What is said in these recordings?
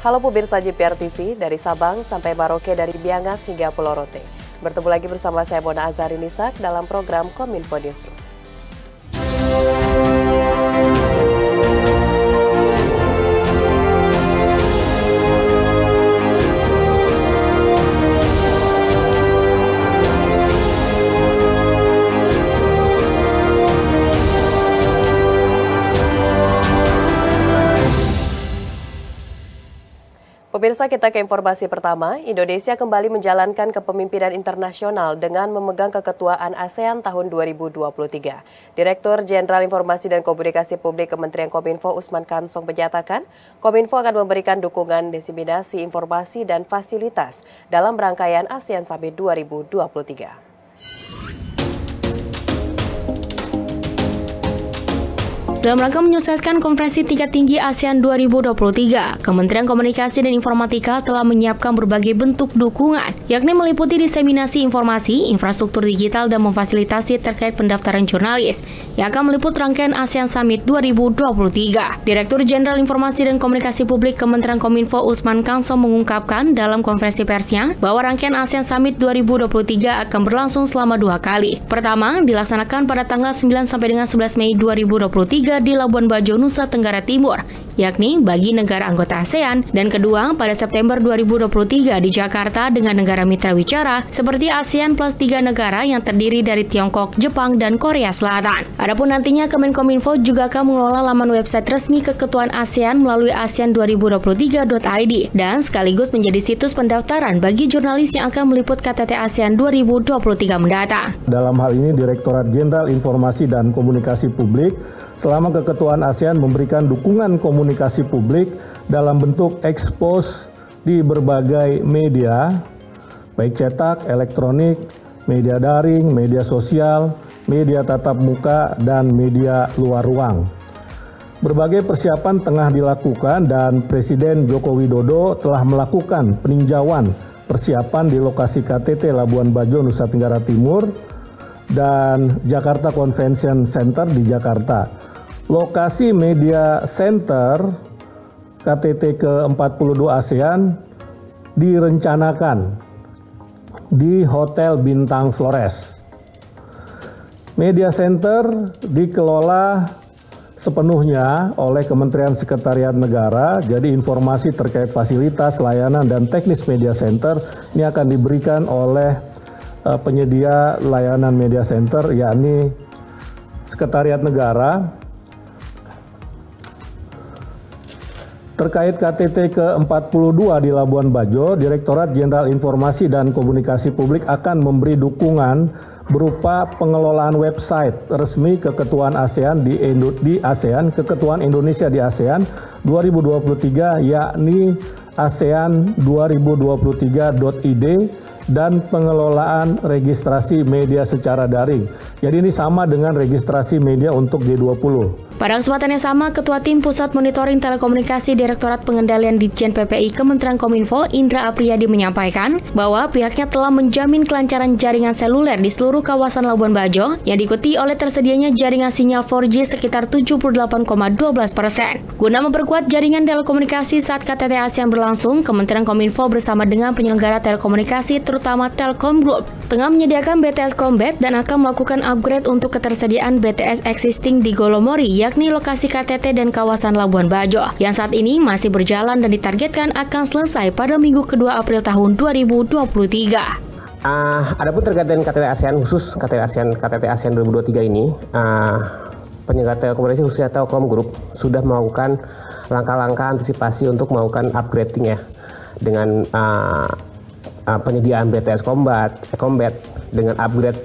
Halo pemirsa JPR TV, dari Sabang sampai Maroke, dari Biangas hingga Pulau Rote. Bertemu lagi bersama saya Mona Azari Nisak dalam program Kominfo Newsroom. Pemirsa, kita ke informasi pertama. Indonesia kembali menjalankan kepemimpinan internasional dengan memegang keketuaan ASEAN tahun 2023. Direktur Jenderal Informasi dan Komunikasi Publik Kementerian Kominfo Usman Kansong menyatakan, Kominfo akan memberikan dukungan diseminasi informasi dan fasilitas dalam rangkaian ASEAN Summit 2023. Dalam rangka menyukseskan konferensi tingkat tinggi ASEAN 2023, Kementerian Komunikasi dan Informatika telah menyiapkan berbagai bentuk dukungan, yakni meliputi diseminasi informasi, infrastruktur digital, dan memfasilitasi terkait pendaftaran jurnalis yang akan meliput rangkaian ASEAN Summit 2023. Direktur Jenderal Informasi dan Komunikasi Publik Kementerian Kominfo Usman Kansong mengungkapkan dalam konferensi persnya bahwa rangkaian ASEAN Summit 2023 akan berlangsung selama 2 kali. Pertama, dilaksanakan pada tanggal 9 sampai dengan 11 Mei 2023 di Labuan Bajo, Nusa Tenggara Timur, yakni bagi negara anggota ASEAN, dan kedua pada September 2023 di Jakarta dengan negara mitra bicara seperti ASEAN plus 3 negara yang terdiri dari Tiongkok, Jepang, dan Korea Selatan. Adapun nantinya Kemenkominfo juga akan mengelola laman website resmi keketuaan ASEAN melalui asean2023.id dan sekaligus menjadi situs pendaftaran bagi jurnalis yang akan meliput KTT ASEAN 2023 mendatang. Dalam hal ini Direktorat Jenderal Informasi dan Komunikasi Publik selama keketuaan ASEAN memberikan dukungan komunikasi publik dalam bentuk ekspos di berbagai media, baik cetak, elektronik, media daring, media sosial, media tatap muka, dan media luar ruang. Berbagai persiapan tengah dilakukan dan Presiden Joko Widodo telah melakukan peninjauan persiapan di lokasi KTT Labuan Bajo, Nusa Tenggara Timur, dan Jakarta Convention Center di Jakarta. Lokasi Media Center KTT ke-42 ASEAN direncanakan di Hotel Bintang Flores. Media Center dikelola sepenuhnya oleh Kementerian Sekretariat Negara, jadi informasi terkait fasilitas, layanan, dan teknis Media Center ini akan diberikan oleh penyedia layanan Media Center, yakni Sekretariat Negara. Terkait KTT ke-42 di Labuan Bajo, Direktorat Jenderal Informasi dan Komunikasi Publik akan memberi dukungan berupa pengelolaan website resmi keketuaan ASEAN di ASEAN, keketuaan Indonesia di ASEAN 2023, yakni asean2023.id, dan pengelolaan registrasi media secara daring. Jadi ini sama dengan registrasi media untuk G20. Pada kesempatan yang sama, Ketua Tim Pusat Monitoring Telekomunikasi Direktorat Pengendalian Ditjen PPI Kementerian Kominfo Indra Apriyadi menyampaikan bahwa pihaknya telah menjamin kelancaran jaringan seluler di seluruh kawasan Labuan Bajo yang diikuti oleh tersedianya jaringan sinyal 4G sekitar 78,12%. Guna memperkuat jaringan telekomunikasi saat KTT ASEAN berlangsung, Kementerian Kominfo bersama dengan penyelenggara telekomunikasi terutama Telkom Group tengah menyediakan BTS Combat dan akan melakukan upgrade untuk ketersediaan BTS existing di Golomori, yakni lokasi KTT dan kawasan Labuan Bajo, yang saat ini masih berjalan dan ditargetkan akan selesai pada Minggu kedua April tahun 2023. Adapun terkait dengan KTT ASEAN, khusus KTT ASEAN 2023 ini, penyelenggara telekomunikasi khususnya Telkom Group sudah melakukan langkah-langkah antisipasi untuk melakukan upgrading ya, dengan penyediaan BTS Combat dengan upgrade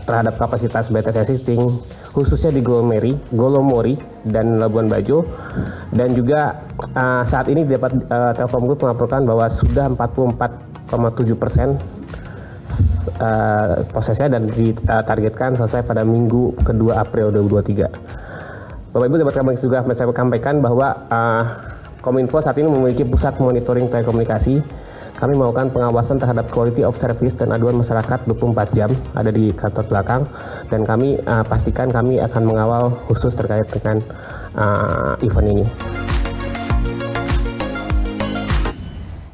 terhadap kapasitas BTS existing khususnya di Golomori dan Labuan Bajo, dan juga saat ini dapat Telkom Group melaporkan bahwa sudah 44,7% prosesnya dan ditargetkan selesai pada Minggu kedua April 2023. Bapak Ibu dapat kami juga saya sampaikan bahwa Kominfo saat ini memiliki pusat monitoring telekomunikasi. Kami melakukan pengawasan terhadap quality of service dan aduan masyarakat 24 jam ada di kantor belakang, dan kami pastikan kami akan mengawal khusus terkait dengan event ini.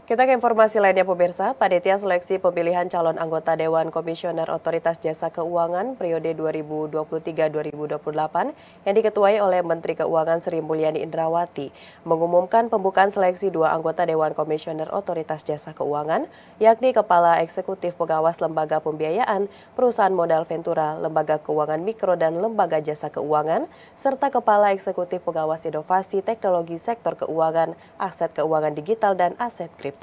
Kita ke informasi lainnya pemirsa, Panitia Seleksi Pemilihan Calon Anggota Dewan Komisioner Otoritas Jasa Keuangan periode 2023-2028 yang diketuai oleh Menteri Keuangan Sri Mulyani Indrawati mengumumkan pembukaan seleksi 2 anggota Dewan Komisioner Otoritas Jasa Keuangan, yakni Kepala Eksekutif Pengawas Lembaga Pembiayaan, Perusahaan Modal Ventura, Lembaga Keuangan Mikro dan Lembaga Jasa Keuangan, serta Kepala Eksekutif Pengawas Inovasi Teknologi Sektor Keuangan, Aset Keuangan Digital dan Aset Kripto.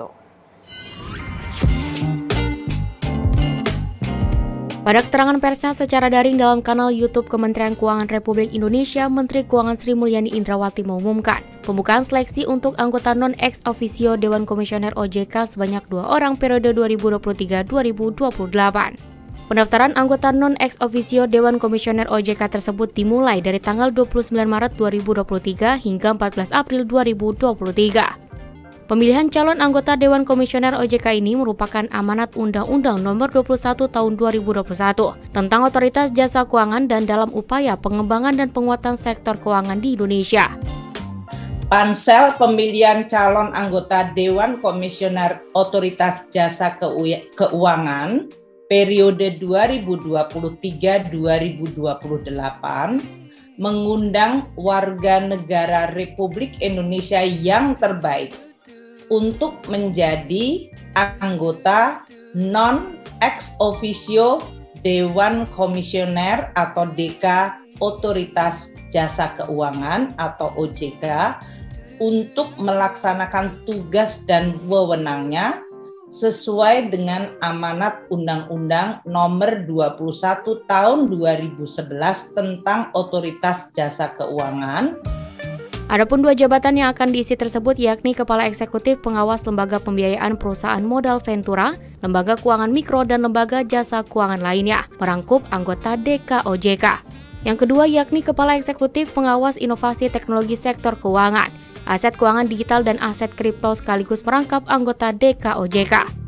Pada keterangan persnya secara daring dalam kanal YouTube Kementerian Keuangan Republik Indonesia, Menteri Keuangan Sri Mulyani Indrawati mengumumkan pembukaan seleksi untuk anggota non-ex officio Dewan Komisioner OJK sebanyak 2 orang periode 2023-2028. Pendaftaran anggota non-ex officio Dewan Komisioner OJK tersebut dimulai dari tanggal 29 Maret 2023 hingga 14 April 2023. Pemilihan calon anggota Dewan Komisioner OJK ini merupakan amanat Undang-Undang Nomor 21 Tahun 2021 tentang Otoritas Jasa Keuangan dan dalam upaya pengembangan dan penguatan sektor keuangan di Indonesia. Pansel pemilihan calon anggota Dewan Komisioner Otoritas Jasa Keuangan periode 2023-2028 mengundang warga negara Republik Indonesia yang terbaik untuk menjadi anggota non-ex officio Dewan Komisioner atau DK Otoritas Jasa Keuangan atau OJK untuk melaksanakan tugas dan wewenangnya sesuai dengan amanat Undang-Undang Nomor 21 Tahun 2011 tentang Otoritas Jasa Keuangan. Adapun 2 jabatan yang akan diisi tersebut yakni Kepala Eksekutif Pengawas Lembaga Pembiayaan Perusahaan Modal Ventura, Lembaga Keuangan Mikro dan Lembaga Jasa Keuangan lainnya, merangkup anggota DK OJK. Yang kedua yakni Kepala Eksekutif Pengawas Inovasi Teknologi Sektor Keuangan, Aset Keuangan Digital dan Aset Kripto sekaligus merangkap anggota DK OJK.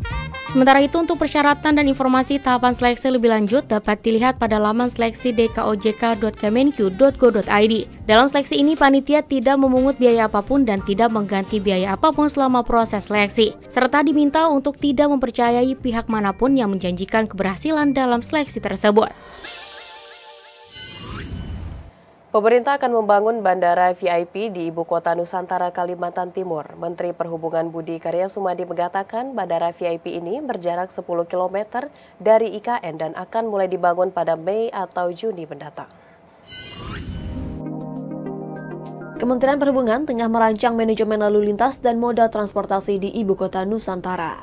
Sementara itu untuk persyaratan dan informasi tahapan seleksi lebih lanjut dapat dilihat pada laman seleksi dkojk.kemenq.go.id. Dalam seleksi ini panitia tidak memungut biaya apapun dan tidak mengganti biaya apapun selama proses seleksi, serta diminta untuk tidak mempercayai pihak manapun yang menjanjikan keberhasilan dalam seleksi tersebut. Pemerintah akan membangun bandara VIP di Ibu Kota Nusantara, Kalimantan Timur. Menteri Perhubungan Budi Karya Sumadi mengatakan bandara VIP ini berjarak 10 km dari IKN dan akan mulai dibangun pada Mei atau Juni mendatang. Kementerian Perhubungan tengah merancang manajemen lalu lintas dan moda transportasi di Ibu Kota Nusantara.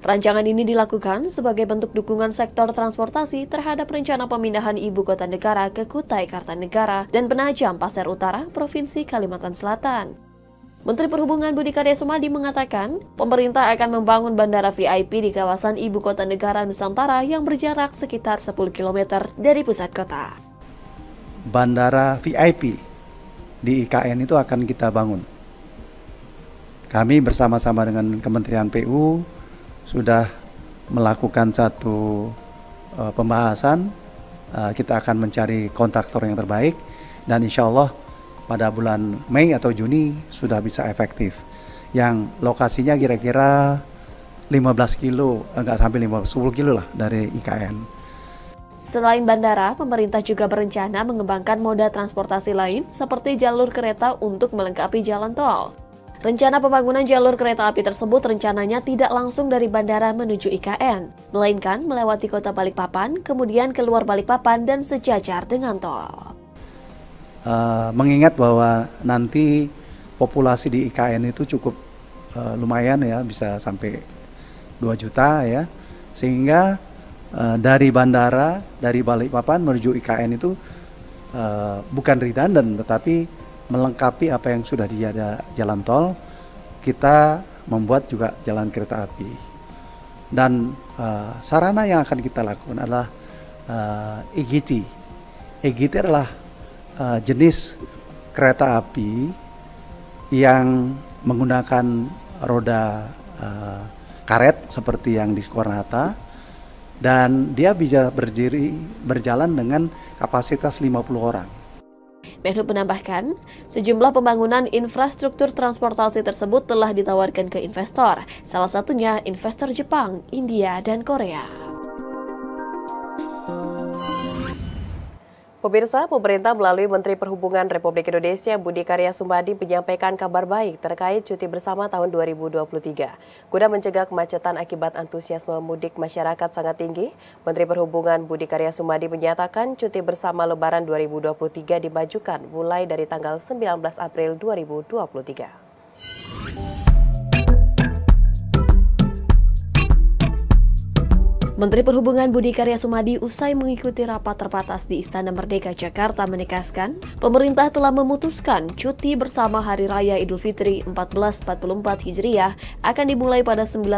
Rancangan ini dilakukan sebagai bentuk dukungan sektor transportasi terhadap rencana pemindahan Ibu Kota Negara ke Kutai Kartanegara dan Penajam Pasir Utara, Provinsi Kalimantan Selatan. Menteri Perhubungan Budi Karya Sumadi mengatakan, pemerintah akan membangun bandara VIP di kawasan Ibu Kota Negara Nusantara yang berjarak sekitar 10 km dari pusat kota. Bandara VIP di IKN itu akan kita bangun. Kami bersama-sama dengan Kementerian PU sudah melakukan satu pembahasan. Kita akan mencari kontraktor yang terbaik dan insya Allah pada bulan Mei atau Juni sudah bisa efektif. Yang lokasinya kira-kira 15 kilo, enggak sampai 10 kilo lah dari IKN. Selain bandara, pemerintah juga berencana mengembangkan moda transportasi lain seperti jalur kereta untuk melengkapi jalan tol. Rencana pembangunan jalur kereta api tersebut rencananya tidak langsung dari bandara menuju IKN, melainkan melewati kota Balikpapan, kemudian keluar Balikpapan dan sejajar dengan tol. Mengingat bahwa nanti populasi di IKN itu cukup lumayan ya, bisa sampai 2 juta ya, sehingga dari bandara, dari Balikpapan menuju IKN itu bukan redundant, tetapi melengkapi apa yang sudah ada jalan tol. Kita membuat juga jalan kereta api. Dan sarana yang akan kita lakukan adalah EGT. EGT adalah jenis kereta api yang menggunakan roda karet seperti yang di Soekarno-Hatta. Dan dia bisa berjalan dengan kapasitas 50 orang. Menhub menambahkan, sejumlah pembangunan infrastruktur transportasi tersebut telah ditawarkan ke investor, salah satunya investor Jepang, India, dan Korea. Pemirsa, pemerintah melalui Menteri Perhubungan Republik Indonesia Budi Karya Sumadi menyampaikan kabar baik terkait cuti bersama tahun 2023. Guna mencegah kemacetan akibat antusiasme mudik masyarakat sangat tinggi, Menteri Perhubungan Budi Karya Sumadi menyatakan cuti bersama Lebaran 2023 dimajukan mulai dari tanggal 19 April 2023. Menteri Perhubungan Budi Karya Sumadi usai mengikuti rapat terbatas di Istana Merdeka Jakarta menegaskan, pemerintah telah memutuskan cuti bersama Hari Raya Idul Fitri 1444 Hijriah akan dimulai pada 19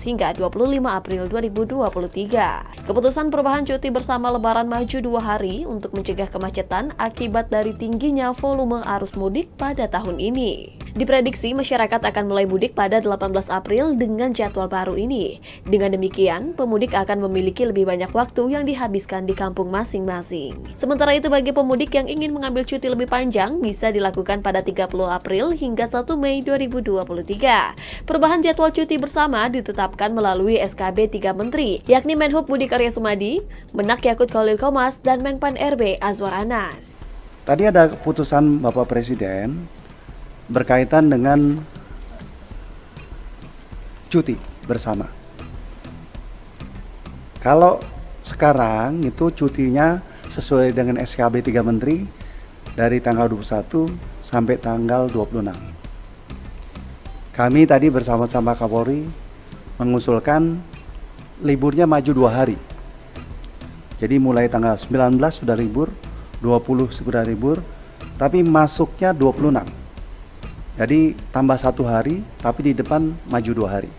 hingga 25 April 2023. Keputusan perubahan cuti bersama Lebaran maju 2 hari untuk mencegah kemacetan akibat dari tingginya volume arus mudik pada tahun ini. Diprediksi masyarakat akan mulai mudik pada 18 April dengan jadwal baru ini. Dengan demikian, pemudik akan memiliki lebih banyak waktu yang dihabiskan di kampung masing-masing. Sementara itu bagi pemudik yang ingin mengambil cuti lebih panjang bisa dilakukan pada 30 April hingga 1 Mei 2023. Perubahan jadwal cuti bersama ditetapkan melalui SKB 3 Menteri, yakni Menhub Budi Karya Sumadi, Menak Yakut Khalil Qomas, dan Menpan RB Azwar Anas. Tadi ada keputusan Bapak Presiden berkaitan dengan cuti bersama. Kalau sekarang itu cutinya sesuai dengan SKB 3 Menteri dari tanggal 21 sampai tanggal 26. Kami tadi bersama-sama Kapolri mengusulkan liburnya maju 2 hari. Jadi mulai tanggal 19 sudah libur, 20 sudah libur, tapi masuknya 26. Jadi tambah 1 hari, tapi di depan maju 2 hari.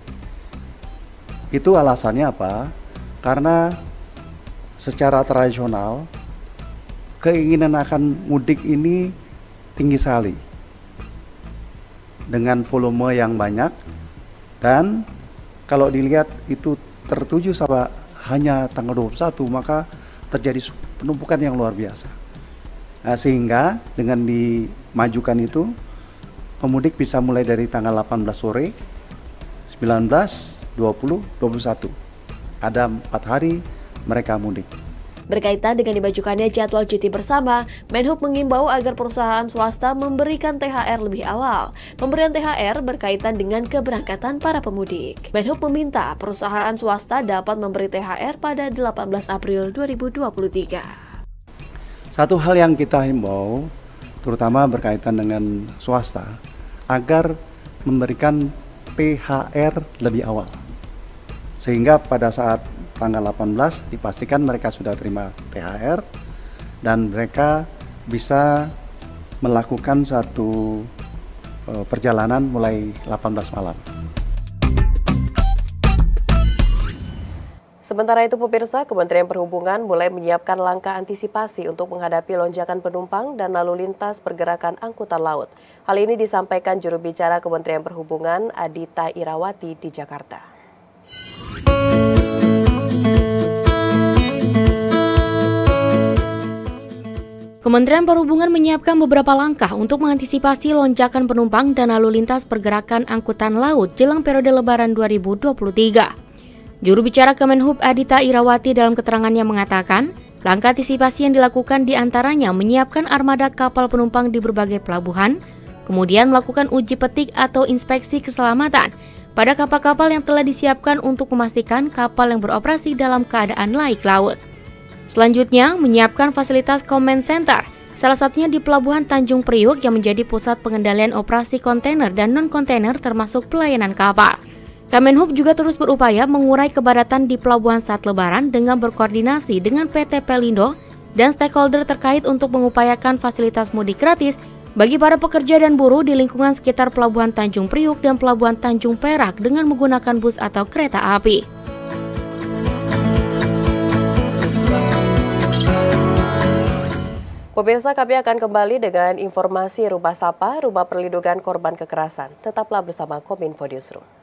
Itu alasannya apa? Karena secara tradisional, keinginan akan mudik ini tinggi sekali. Dengan volume yang banyak, dan kalau dilihat itu tertuju sama hanya tanggal 21, maka terjadi penumpukan yang luar biasa. Nah, sehingga dengan dimajukan itu, pemudik bisa mulai dari tanggal 18 sore, 19, 20, 21. Ada 4 hari mereka mudik. Berkaitan dengan dimajukannya jadwal cuti bersama, Menhub mengimbau agar perusahaan swasta memberikan THR lebih awal. Pemberian THR berkaitan dengan keberangkatan para pemudik. Menhub meminta perusahaan swasta dapat memberi THR pada 18 April 2023. Satu hal yang kita himbau, terutama berkaitan dengan swasta, agar memberikan THR lebih awal. Sehingga pada saat tanggal 18 dipastikan mereka sudah terima THR dan mereka bisa melakukan satu perjalanan mulai 18 malam. Sementara itu pemirsa, Kementerian Perhubungan mulai menyiapkan langkah antisipasi untuk menghadapi lonjakan penumpang dan lalu lintas pergerakan angkutan laut. Hal ini disampaikan juru bicara Kementerian Perhubungan Adita Irawati di Jakarta. Kementerian Perhubungan menyiapkan beberapa langkah untuk mengantisipasi lonjakan penumpang dan lalu lintas pergerakan angkutan laut jelang periode Lebaran 2023. Juru bicara Kemenhub Adita Irawati dalam keterangannya mengatakan, langkah antisipasi yang dilakukan diantaranya menyiapkan armada kapal penumpang di berbagai pelabuhan, kemudian melakukan uji petik atau inspeksi keselamatan pada kapal-kapal yang telah disiapkan untuk memastikan kapal yang beroperasi dalam keadaan laik laut. Selanjutnya, menyiapkan fasilitas command center, salah satunya di Pelabuhan Tanjung Priuk yang menjadi pusat pengendalian operasi kontainer dan non-kontainer termasuk pelayanan kapal. Kemenhub juga terus berupaya mengurai kepadatan di pelabuhan saat Lebaran dengan berkoordinasi dengan PT Pelindo dan stakeholder terkait untuk mengupayakan fasilitas mudik gratis bagi para pekerja dan buruh di lingkungan sekitar Pelabuhan Tanjung Priuk dan Pelabuhan Tanjung Perak dengan menggunakan bus atau kereta api. Pemirsa, kami akan kembali dengan informasi Rumah Sapa, Rumah Perlindungan Korban Kekerasan. Tetaplah bersama Kominfo Newsroom.